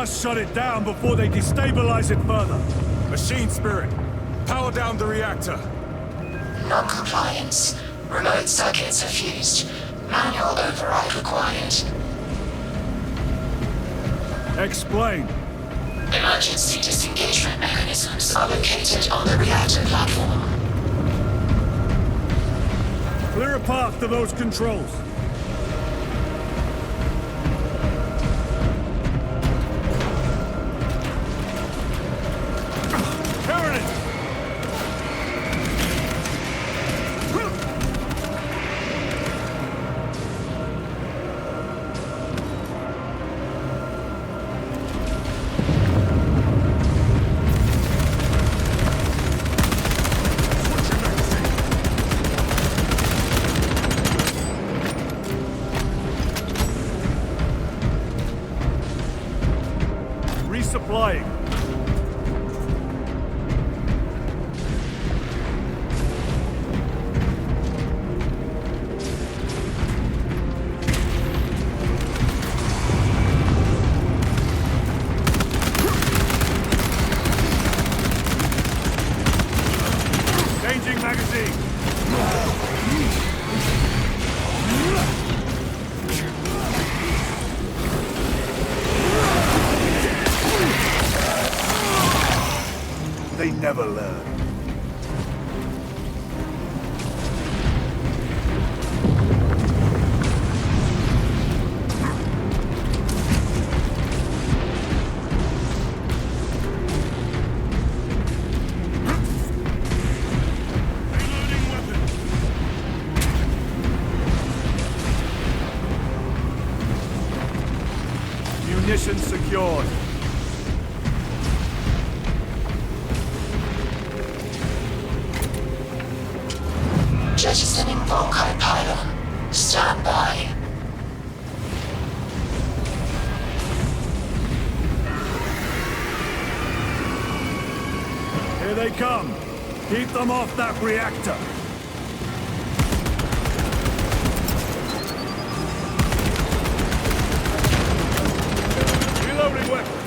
must shut it down before they destabilize it further. Machine Spirit, power down the reactor. Non-compliance. Remote circuits are fused. Manual override required. Explain. Emergency disengagement mechanisms are located on the reactor platform. Clear a path to those controls. Here it is. Resupplying. Changing magazine. They never learn. Reloading weapon. Munitions secured. Jettisoning Volkite pylon. Stand by. Here they come. Keep them off that reactor. Reloading weapon.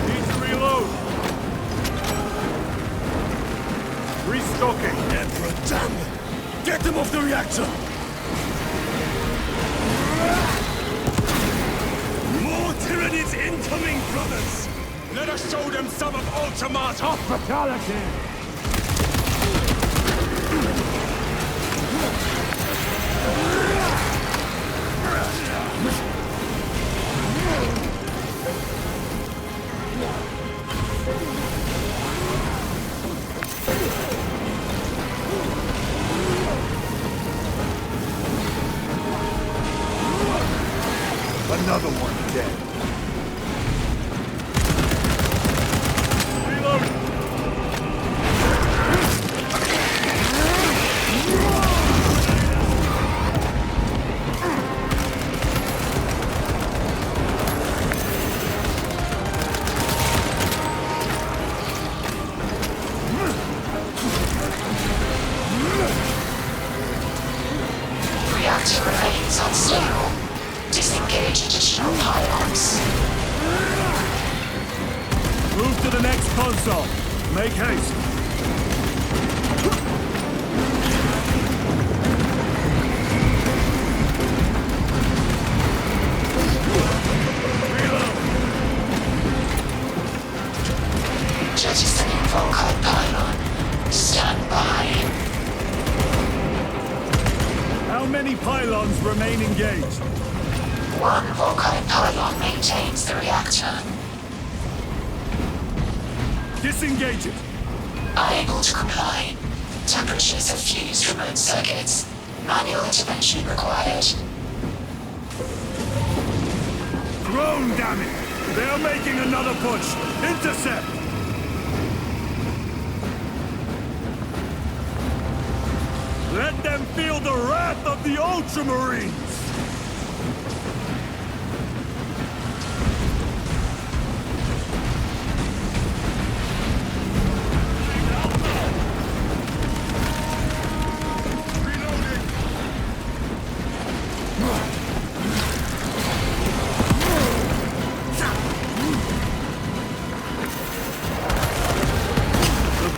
Need to reload. Restocking. Emperor, damn them! Get them off the reactor! More tyrannies incoming, brothers! Let us show them some of Ultima's hospitality! Another one dead. Reloading. Reactor remains unstable. Disengage additional pylons. Move to the next console. Make haste. Reload. Jettisoning Volkite pylon. Stand by. How many pylons remain engaged? One Volkite pylon maintains the reactor. Disengage it. Unable to comply. Temperatures have fused remote circuits. Manual intervention required. Drone, damn it! They are making another push. Intercept. Let them feel the wrath of the Ultramarines!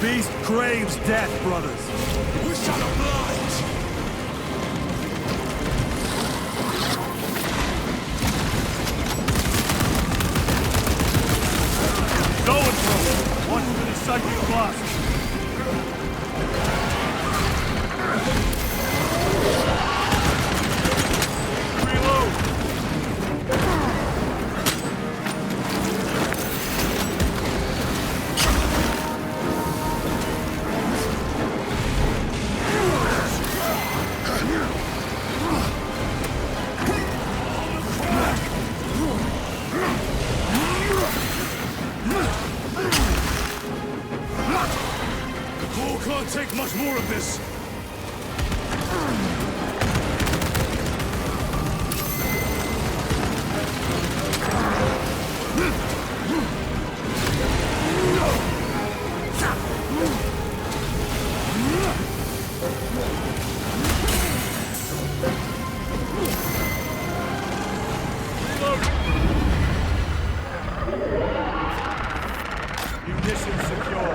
beast craves death, brothers. We shall oblige! Going for it. Watch for the psychic blast. Can't take much more of this. Munitions secure.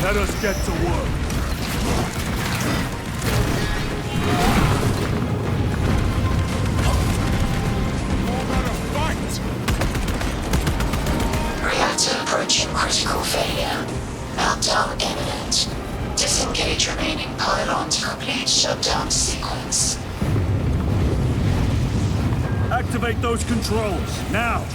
Let us get to work. Reactor approaching critical failure. Meltdown imminent. Disengage remaining pylon to complete shutdown sequence. Activate those controls, now!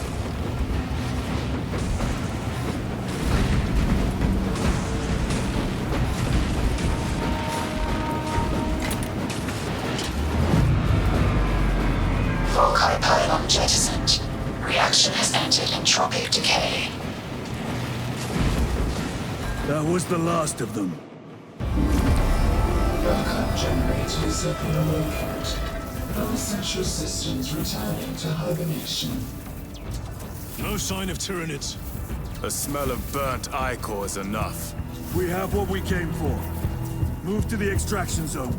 Volkai pylon jettisoned. Reaction has entered entropic decay. That was the last of them. Backup generators appear located. Essential systems returning to hibernation. No sign of Tyranids. The smell of burnt ichor is enough. We have what we came for. Move to the extraction zone.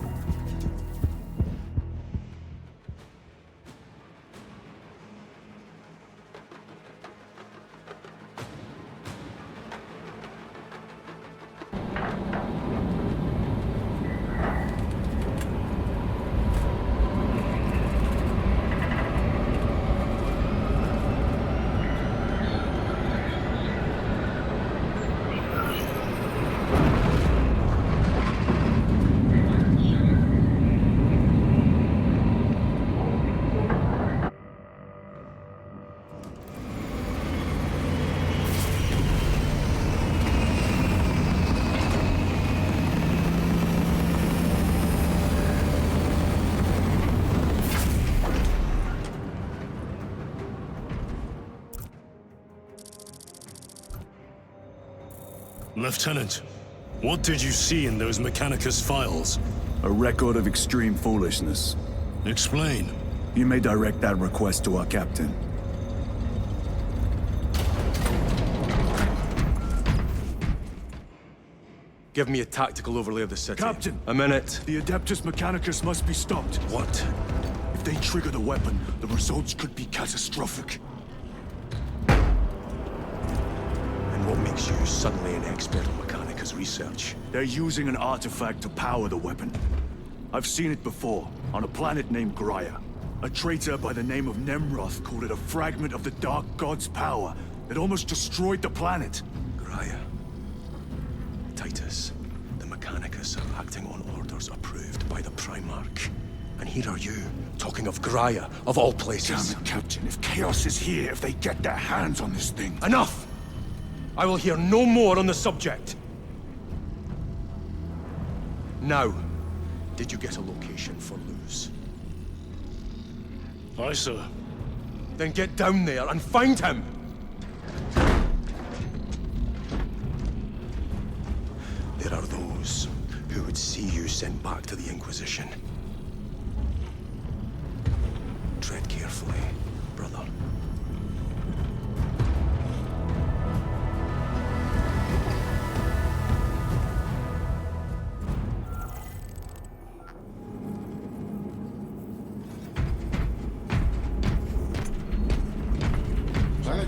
Lieutenant, what did you see in those Mechanicus files? A record of extreme foolishness. Explain. You may direct that request to our captain. Give me a tactical overlay of the city. Captain! A minute. The Adeptus Mechanicus must be stopped. What? If they trigger the weapon, the results could be catastrophic. And what makes you suddenly an expert on Mechanicus research? They're using an artifact to power the weapon. I've seen it before, on a planet named Graia. A traitor by the name of Nemroth called it a fragment of the Dark God's power that almost destroyed the planet. Graia. Titus, the Mechanicus are acting on orders approved by the Primarch. And here are you, talking of Graia, of all places. Damn it, Captain. If Chaos is here, if they get their hands on this thing... Enough! I will hear no more on the subject. Now, did you get a location for Luz? Aye, sir. Then get down there and find him! There are those who would see you sent back to the Inquisition. Tread carefully, brother.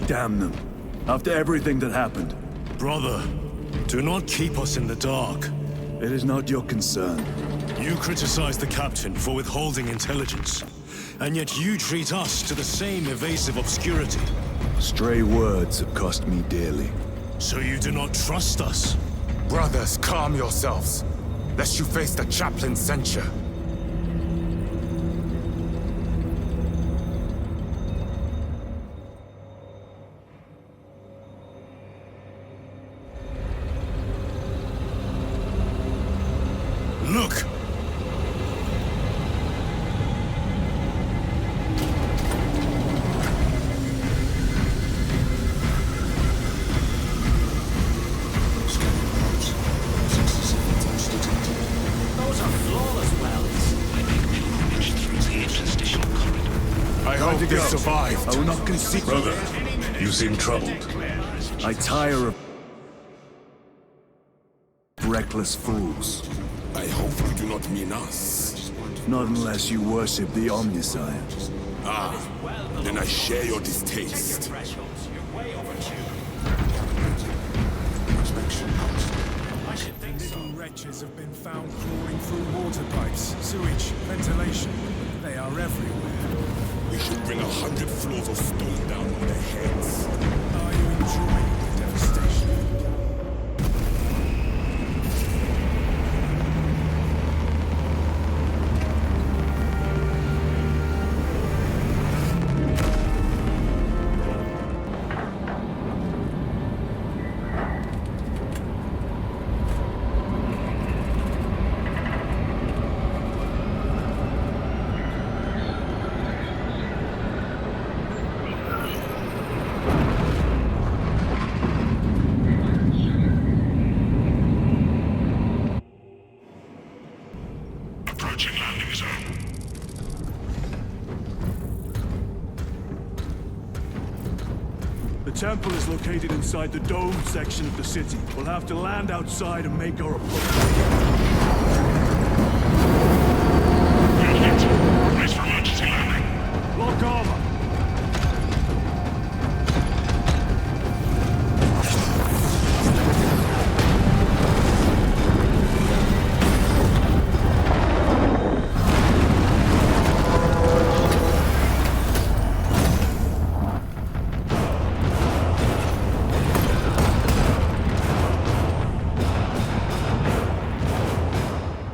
Damn them. After everything that happened, Brother, do not keep us in the dark. it is not your concern. You criticize the captain for withholding intelligence, and yet you treat us to the same evasive obscurity. Stray words have cost me dearly. So you do not trust us? Brothers, calm yourselves, lest you face the chaplain's censure. Look! I hope they survived. I will not concede. Brother, you seem troubled. I tire of reckless fools. I hope you do not mean us. Not unless you worship the Omniscient. Then I share your distaste. Little wretches have been found crawling through water pipes, sewage, ventilation. They are everywhere. We should bring 100 floors of stone down on their heads. Are you enjoying the devastation? The temple is located inside the domed section of the city. We'll have to land outside and make our approach. Brace for emergency landing. Lock armor!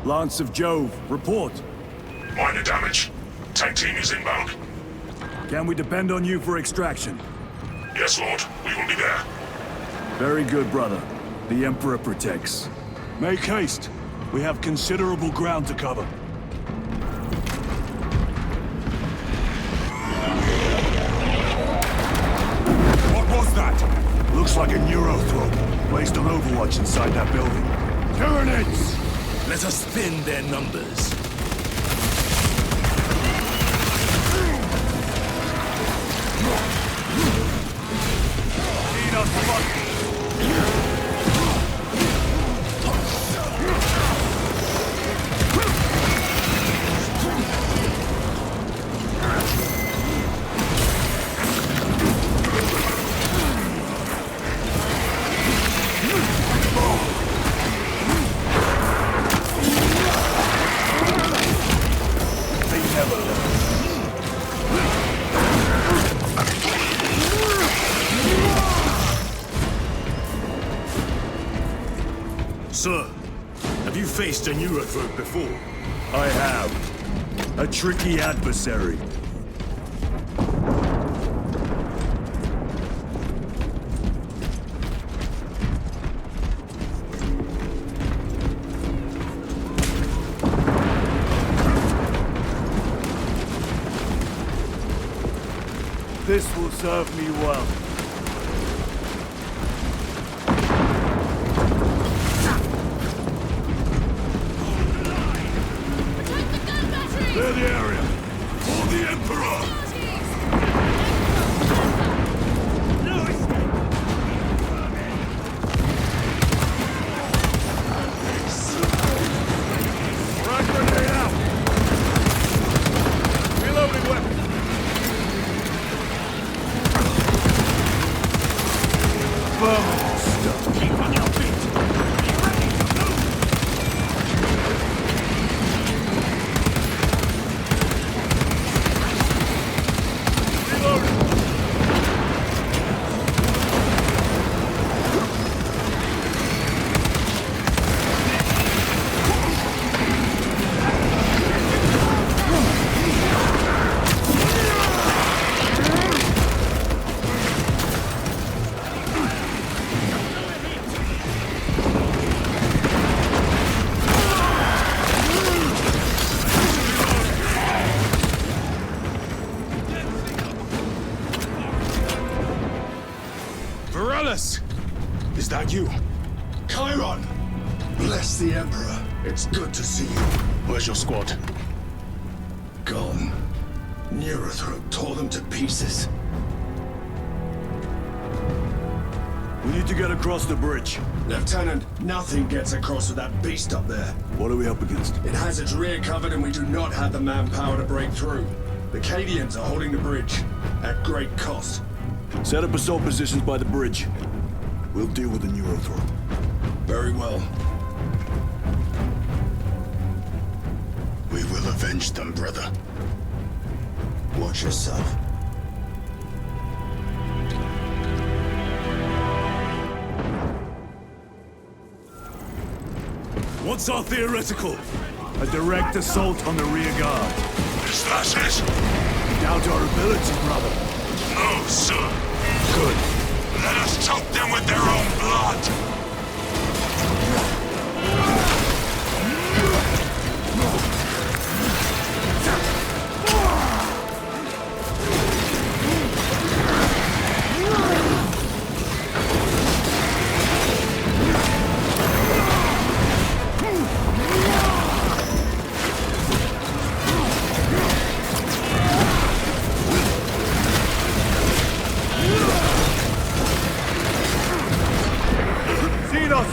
Lance of Jove, report. Minor damage. Tank team is inbound. Can we depend on you for extraction? Yes, Lord. We will be there. Very good, brother. The Emperor protects. Make haste. We have considerable ground to cover. What was that? Looks like a neurothrope, placed on Overwatch inside that building. Tyranids! Let us thin their numbers. Need us fuck. Sir, have you faced a neurothrope before? I have. A tricky adversary. This will serve me well. Clear the area. For the Emperor! Is that you? Chiron! Bless the Emperor. It's good to see you. Where's your squad? Gone. Neurothroat tore them to pieces. We need to get across the bridge. Lieutenant, nothing gets across with that beast up there. What are we up against? It has its rear covered and we do not have the manpower to break through. The Cadians are holding the bridge, at great cost. Set up assault positions by the bridge. We'll deal with the Neurothroat. Very well. We will avenge them, brother. Watch yourself. What's our theoretical? A direct assault on the rear guard. Is that it? Doubt our ability, brother. No, sir. Good. Let us choke them with their own blood!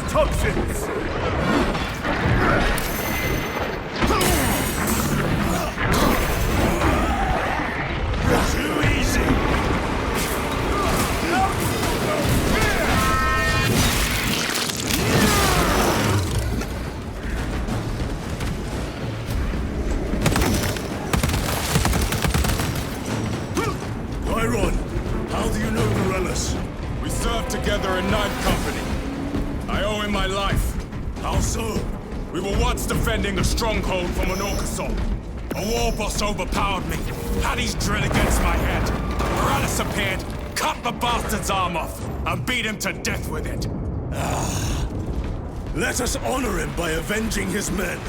Toxins! Too easy! Chiron, how do you know Morellis? We served together in 9th Company. I owe him my life. How so? We were once defending a stronghold from an Orcasol. A war boss overpowered me, had his drill against my head. Morales appeared, cut the bastard's arm off, and beat him to death with it. Let us honor him by avenging his men.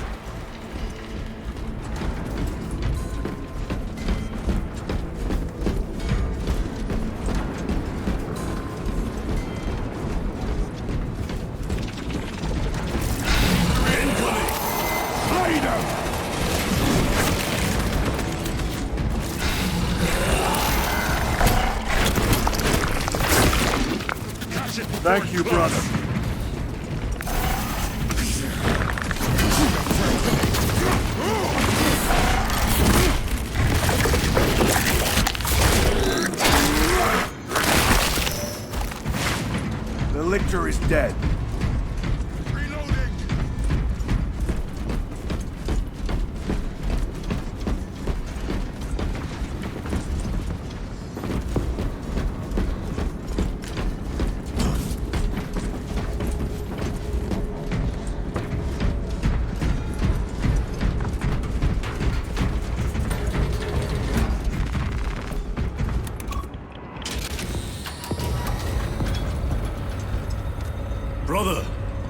Thank you, brother. The lictor is dead. Brother,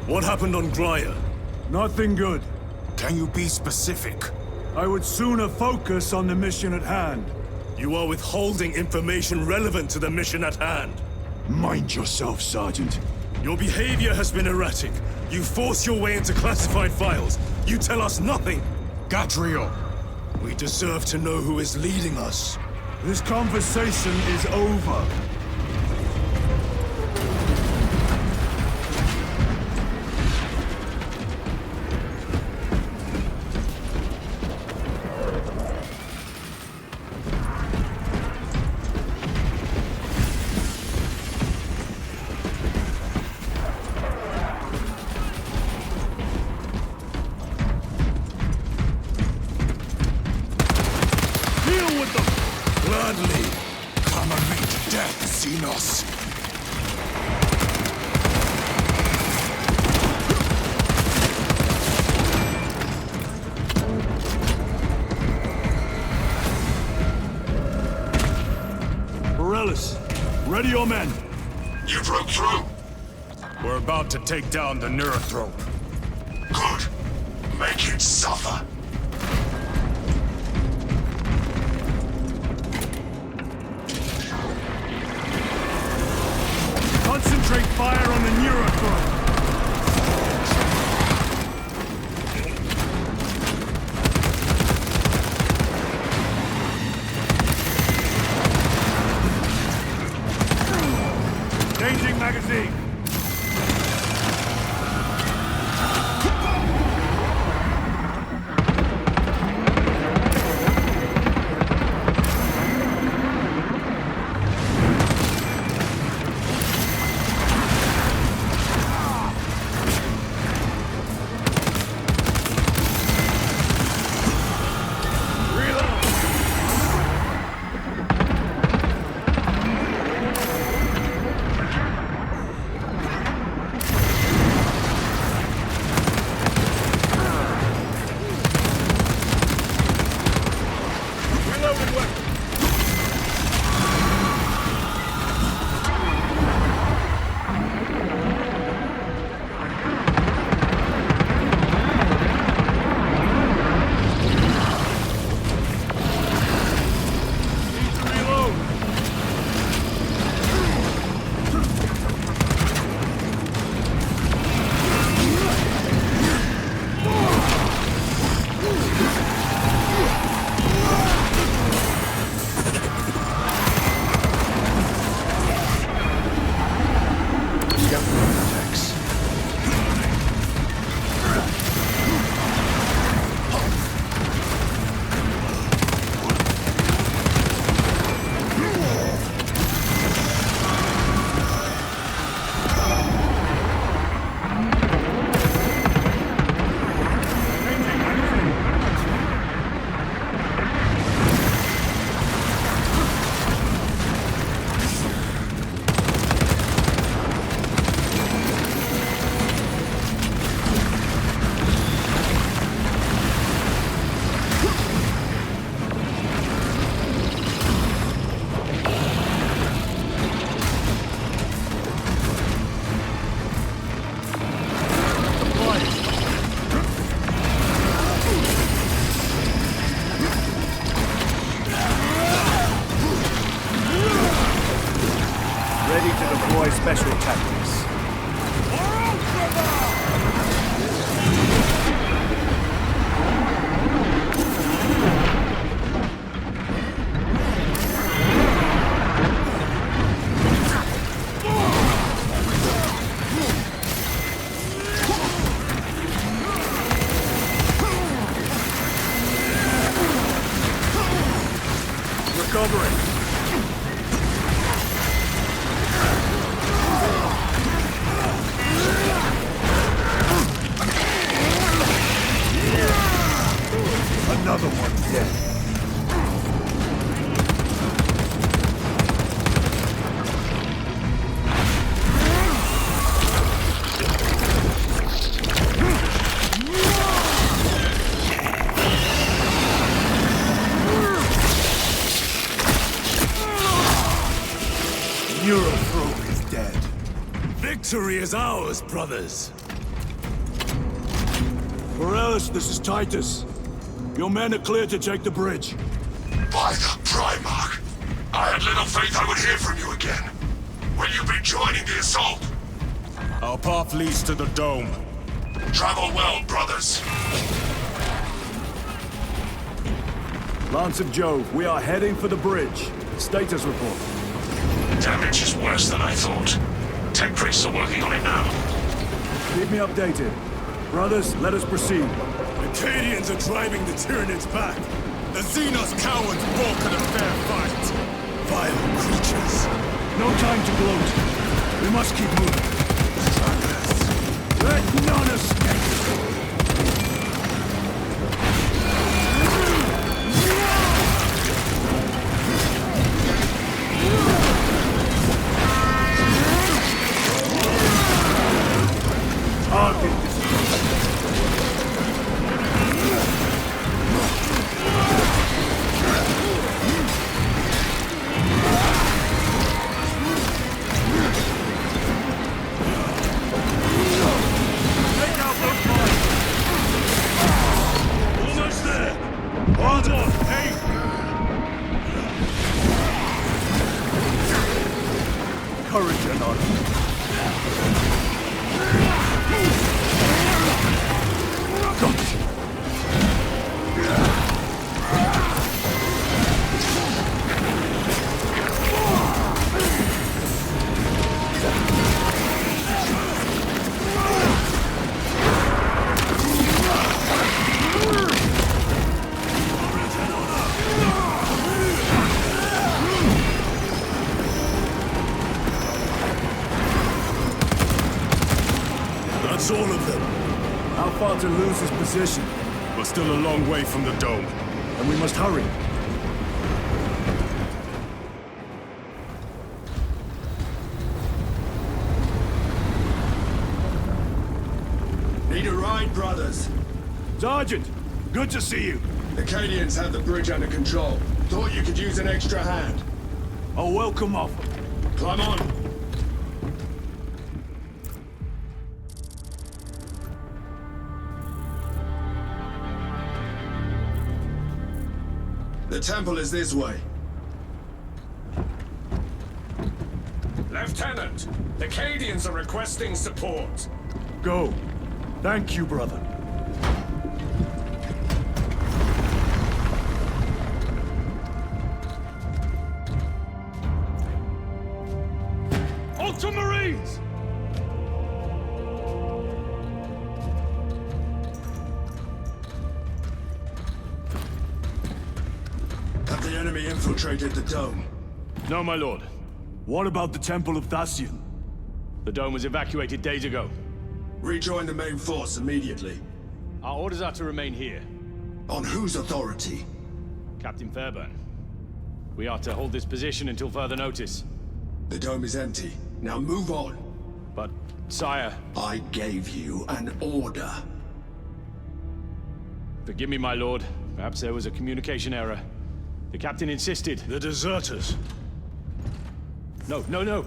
what happened on Graya? Nothing good. Can you be specific? I would sooner focus on the mission at hand. You are withholding information relevant to the mission at hand. Mind yourself, Sergeant. Your behavior has been erratic. You force your way into classified files. You tell us nothing. Gadriel. We deserve to know who is leading us. This conversation is over. Gladly. Come and meet death, Xenos. Morellis, ready your men. You broke through. We're about to take down the Neurothrope. Good. Make it suffer. Concentrate fire on the Neurothrope. Changing magazine. Special tactics. Recovering. Another one dead. Neurothrope is dead. Victory is ours, brothers. Morellis, this is Titus. Your men are clear to take the bridge. By the Primarch, faith I would hear from you again. Will you be joining the assault? Our path leads to the dome. Travel well, brothers. Lance of Jove, we are heading for the bridge. Status report. Damage is worse than I thought. Tech priests are working on it now. Keep me updated. Brothers, let us proceed. The Cadians are driving the Tyranids back. The Xenos cowards balk at a fair fight. Vile creatures. No time to gloat. We must keep moving. Let none escape! Courage and honor. That's all of them. How far to lose his position? We're still a long way from the dome. And we must hurry. Need a ride, brothers? Sergeant, good to see you. The Cadians have the bridge under control. Thought you could use an extra hand. A welcome offer. Climb on. The temple is this way. Lieutenant, the Cadians are requesting support. Go. Thank you, brother. Ultramarines! Have the enemy infiltrated the dome? No, my lord. What about the Temple of Thasian? The dome was evacuated days ago. Rejoin the main force immediately. Our orders are to remain here. On whose authority? Captain Fairburn. We are to hold this position until further notice. The dome is empty. Now move on. But, sire... I gave you an order. Forgive me, my lord. Perhaps there was a communication error. The captain insisted. The deserters. No.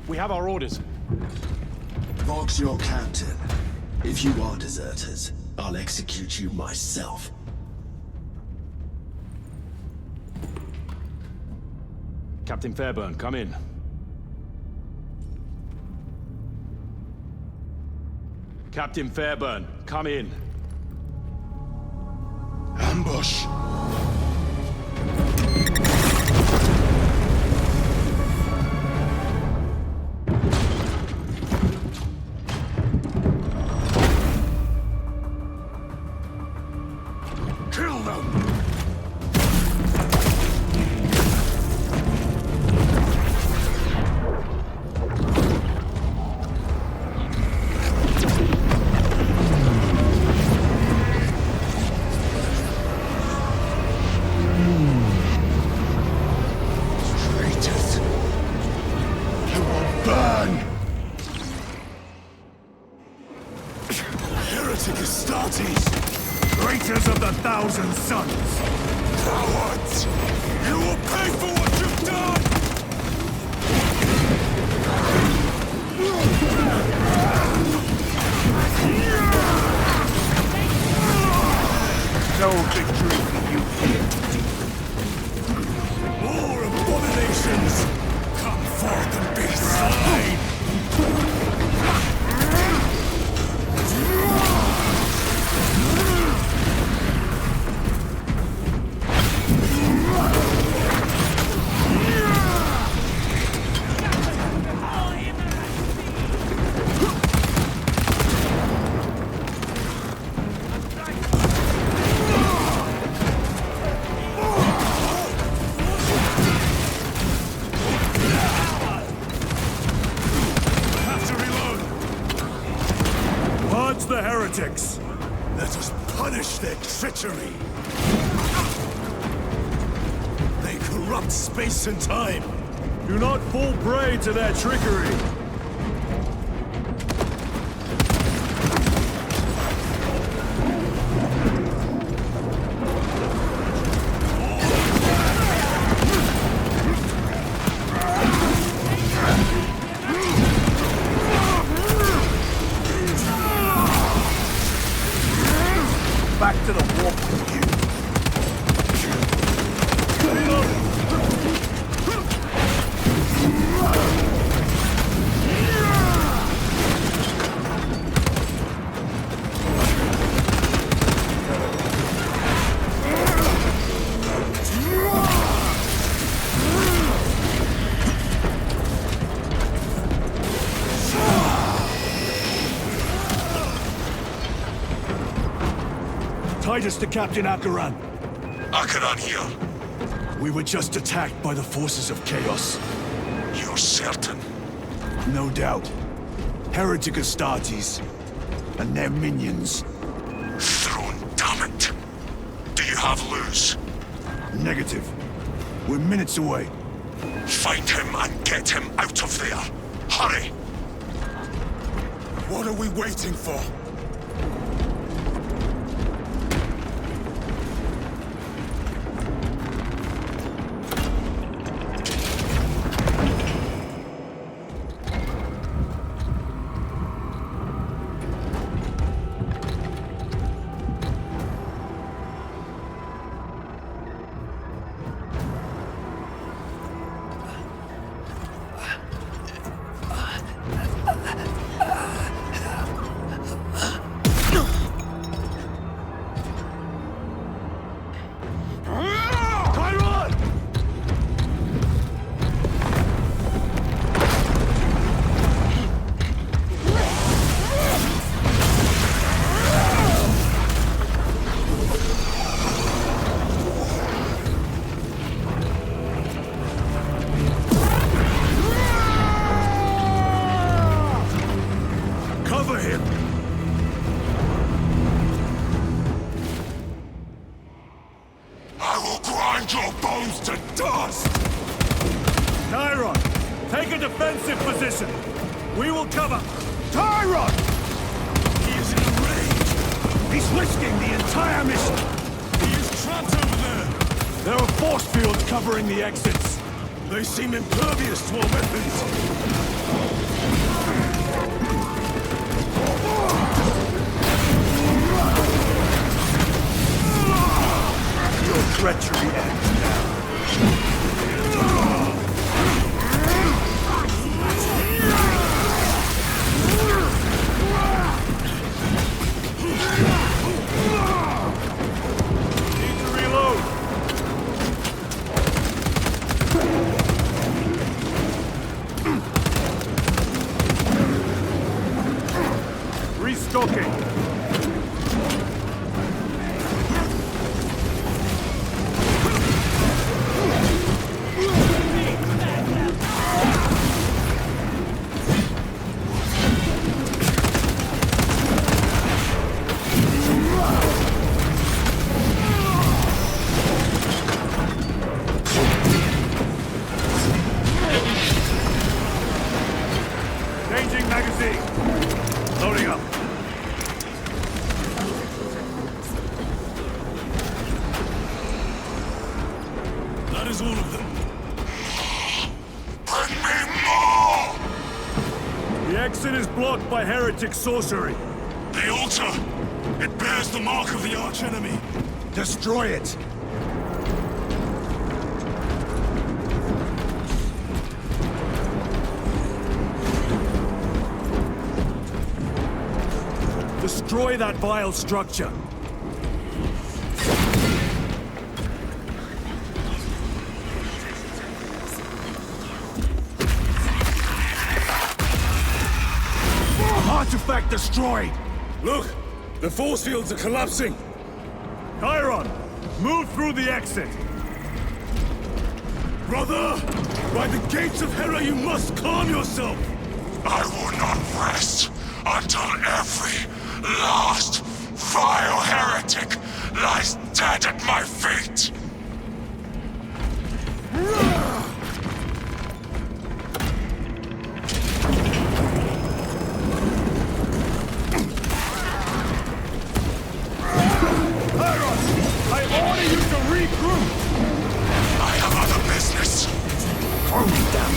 We have our orders. Vox your captain. If you are deserters, I'll execute you myself. Captain Fairburn, come in. Captain Fairburn, come in. Ambush. Kill them! Traitors. You will burn. Heretic Astartes. Traitors of the Thousand Sons! Cowards! You will pay for what you've done! No victory for you here. More abomination! abominations! Come forth and be slain! The heretics! Let us punish their treachery! They corrupt space and time! Do not fall prey to their trickery! Back to the warp with you. Tied us to Captain Akaran. Akaran here. We were just attacked by the forces of chaos. You're certain? No doubt. Heretic Astartes. And their minions. Throne, damn it. Do you have Luz? Negative. We're minutes away. Find him and get him out of there. Hurry! What are we waiting for? Take a defensive position. We will cover. Tyron! He is in a rage! He's risking the entire mission. He is trapped over there! There are force fields covering the exits. They seem impervious to our weapons. Your treachery ends now. Need to reload. Restocking. Changing magazine. Loading up. That is all of them. Bring me more! The exit is blocked by heretic sorcery. The altar! It bears the mark of the archenemy. Destroy it. Destroy that vile structure. Artifact destroyed! Look! The force fields are collapsing! Chiron, move through the exit! Brother! By the gates of Hera, you must calm yourself! I will not rest until every last vile heretic lies dead at my feet! I order you to regroup! I have other business. Throw me down!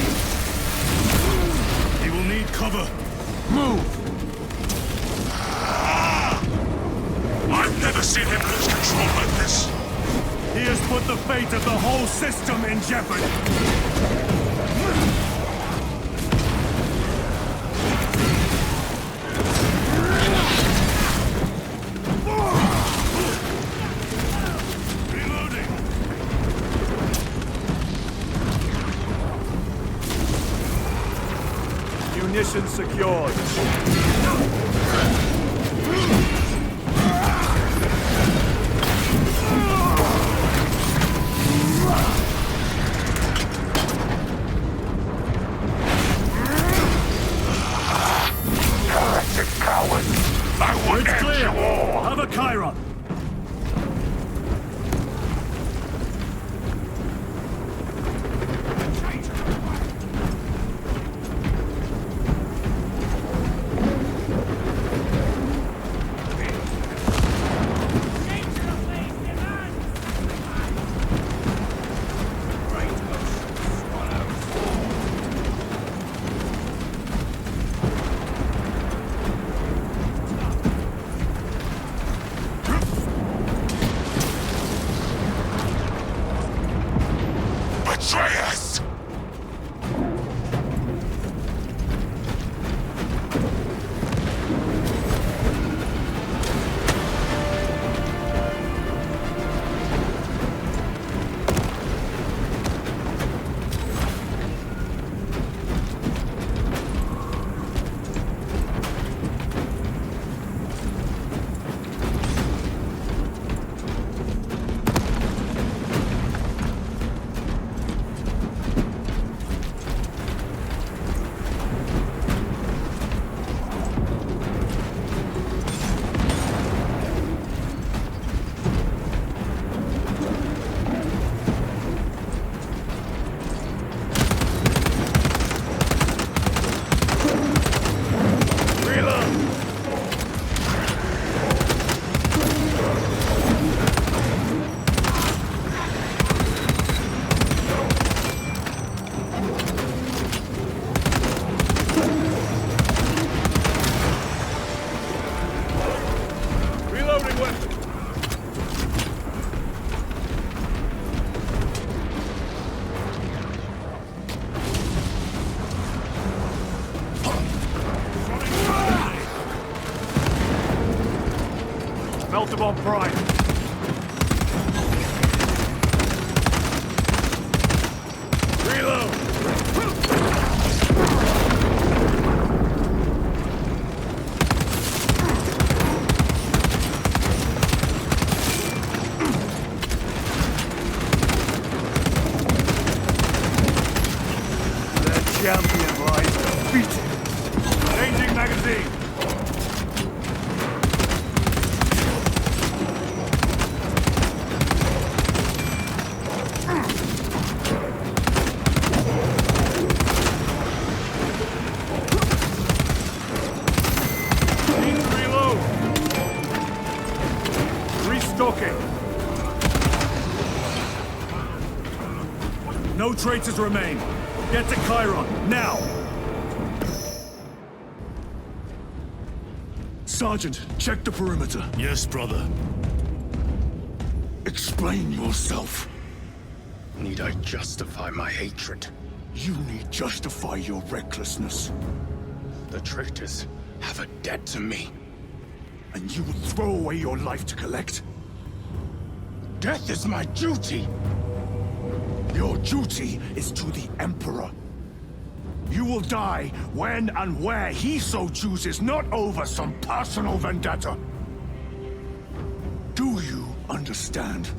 He will need cover. Move! I've never seen him lose control like this. He has put the fate of the whole system in jeopardy! Munition secured. Heretic coward. I will It's end clear. you all. Have a Chiron. Betrayers! Meltabon Prime. Reload! The champion lies defeated. Changing magazine. No traitors remain. Get to Chiron, now! Sergeant, check the perimeter. Yes, brother. Explain yourself. Need I justify my hatred? You need justify your recklessness. The traitors have a debt to me. and you would throw away your life to collect? Death is my duty! Your duty is to the Emperor. You will die when and where he so chooses, not over some personal vendetta. Do you understand?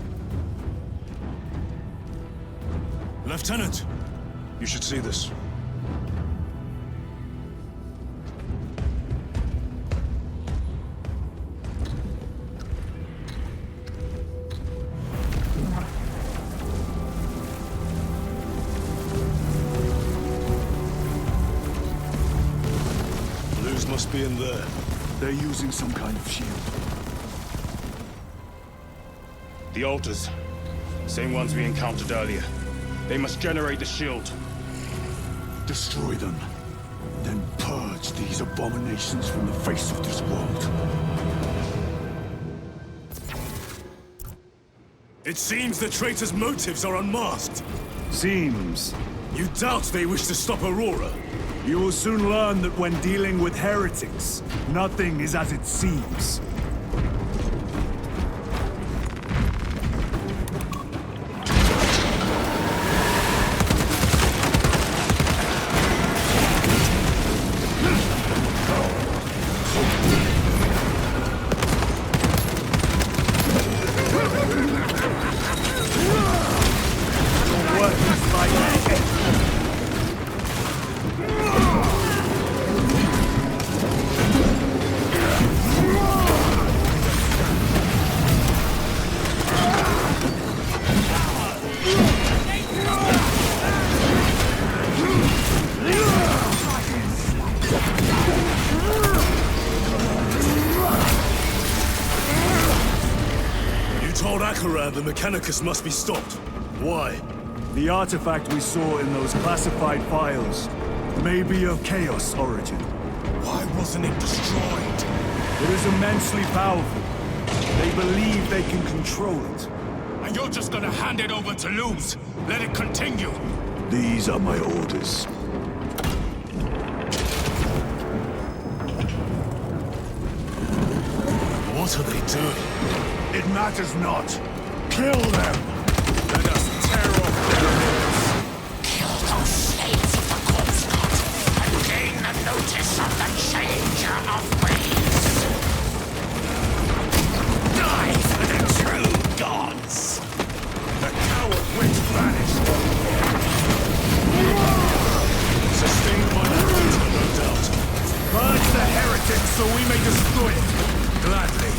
Lieutenant, you should see this. Blues must be in there. They're using some kind of shield. The altars. Same ones we encountered earlier. They must generate the shield. Destroy them. Then purge these abominations from the face of this world. It seems the traitor's motives are unmasked. Seems. You doubt they wish to stop Aurora? You will soon learn that when dealing with heretics, nothing is as it seems. The Mechanicus must be stopped. Why? The artifact we saw in those classified files may be of Chaos origin. Why wasn't it destroyed? It is immensely powerful. They believe they can control it. And you're just gonna hand it over to Luz? Let it continue? These are my orders. What are they doing? It matters not. Kill them! Let us tear off their heads. Kill those slaves of the corpse god and gain the notice of the changer of ways. Die for the true gods! The coward witch vanished. Sustained by the traitor, no doubt. Purge the heretics so we may destroy it. Gladly.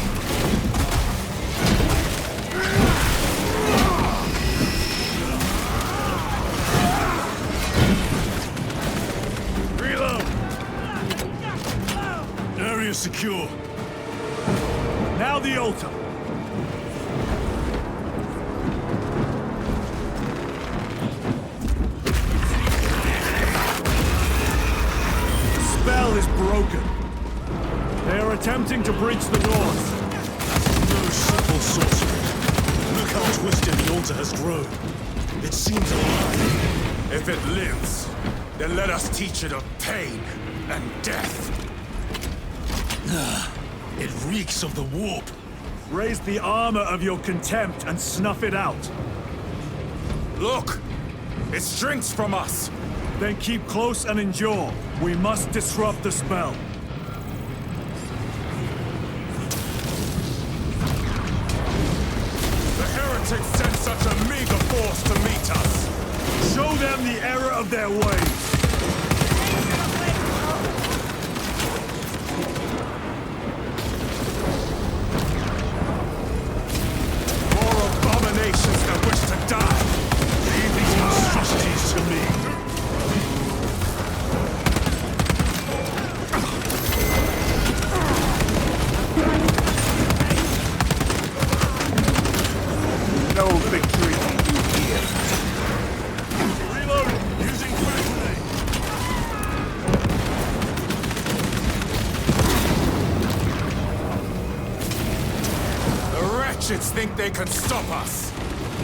Area secure. Now the altar. The spell is broken. They are attempting to breach the doors. No simple sorcery. Look how twisted the altar has grown. It seems alive. If it lives, then let us teach it of pain and death. It reeks of the warp. Raise the armor of your contempt and snuff it out. Look! It shrinks from us! Then keep close and endure. We must disrupt the spell. The heretics sent such a meager force to meet us! Show them the error of their ways. Abominations that wish to die! Leave these monstrosities to me. No victory here. Reloading. Using frag grenade. The wretches think they can stop us!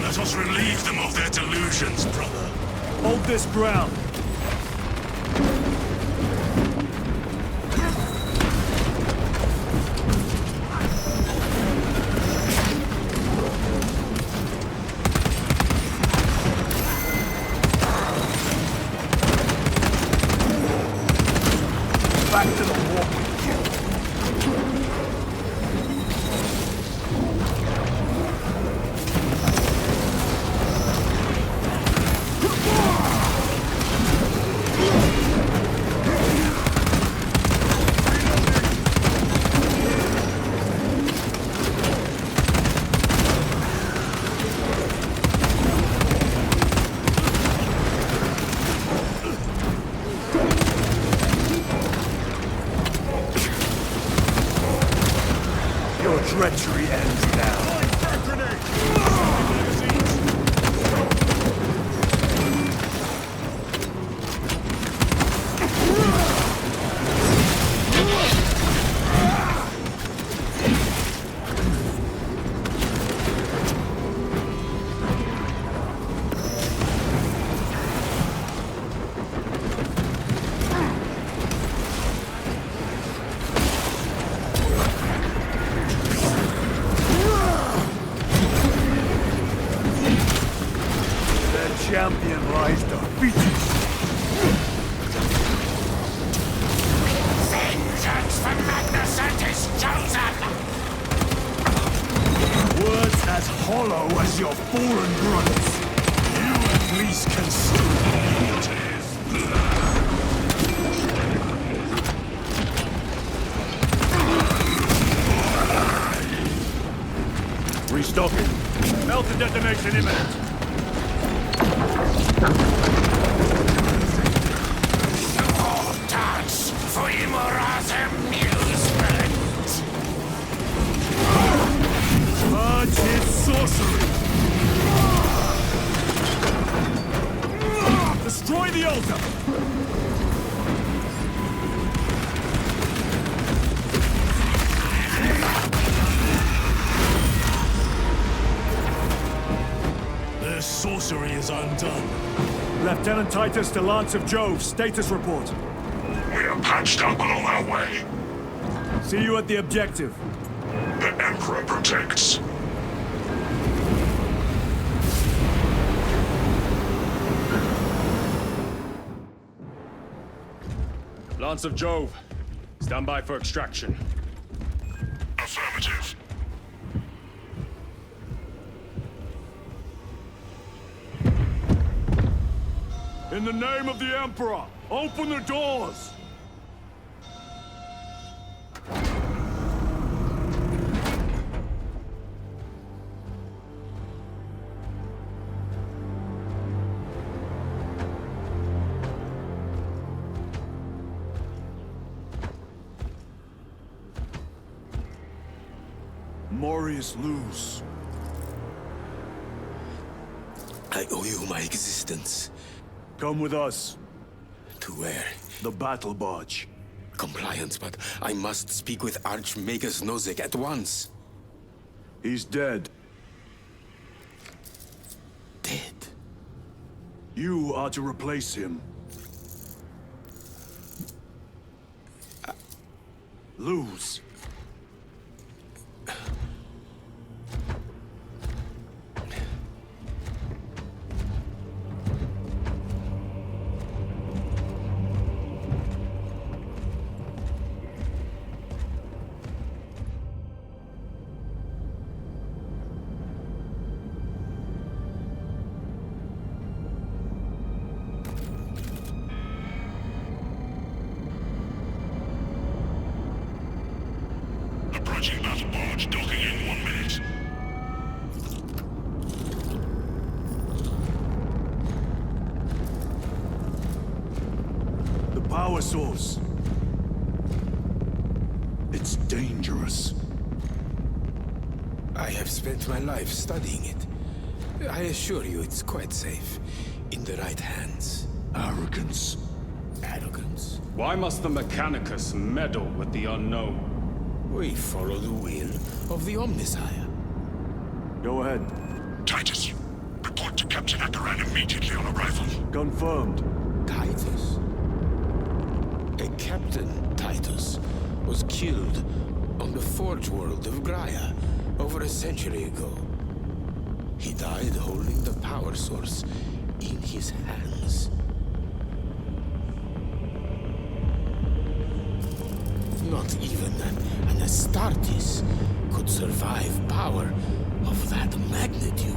Let us relieve them of their delusions, brother. Hold this ground. back to the warp with you. Your treachery ends now. Champion lies defeated. Vengeance for Magnus and his chosen! Words as hollow as your fallen brothers. You at least can Restocking. Melted detonation imminent. Touch for Imora's amusement! Purge his sorcery! Destroy the altar! Their sorcery is undone. Lieutenant Titus to Lance of Jove, status report. We are patched up and on our way. See you at the objective. The Emperor protects. Lance of Jove, stand by for extraction. Affirmative. In the name of the Emperor, open the doors! Morius lose. I owe you my existence. Come with us. To where? The battle barge. Compliance, but I must speak with Archmagus Nozick at once. He's dead. Dead? You are to replace him. Lose. Approaching battle barge, docking in 1 minute. The power source. It's dangerous. I have spent my life studying it. I assure you it's quite safe. In the right hands. Arrogance. Arrogance? Why must the Mechanicus meddle with the unknown? We follow the will of the Omnisire. Go ahead. Titus, report to Captain Akaran immediately on arrival. Confirmed. Titus? A Captain Titus was killed on the Forge world of Graia over a century ago. He died holding the power source in his hands. Not even an Astartes could survive power of that magnitude.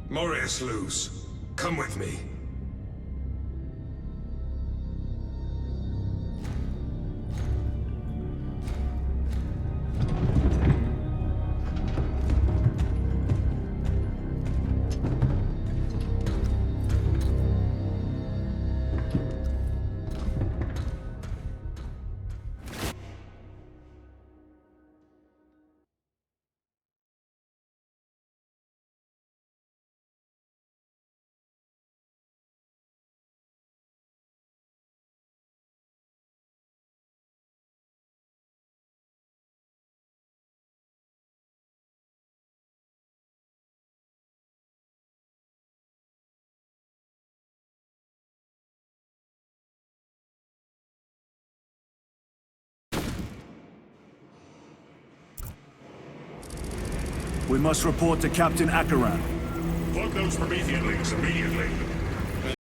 Morius Luz, come with me. We must report to Captain Akaran. Plug those Promethean links immediately.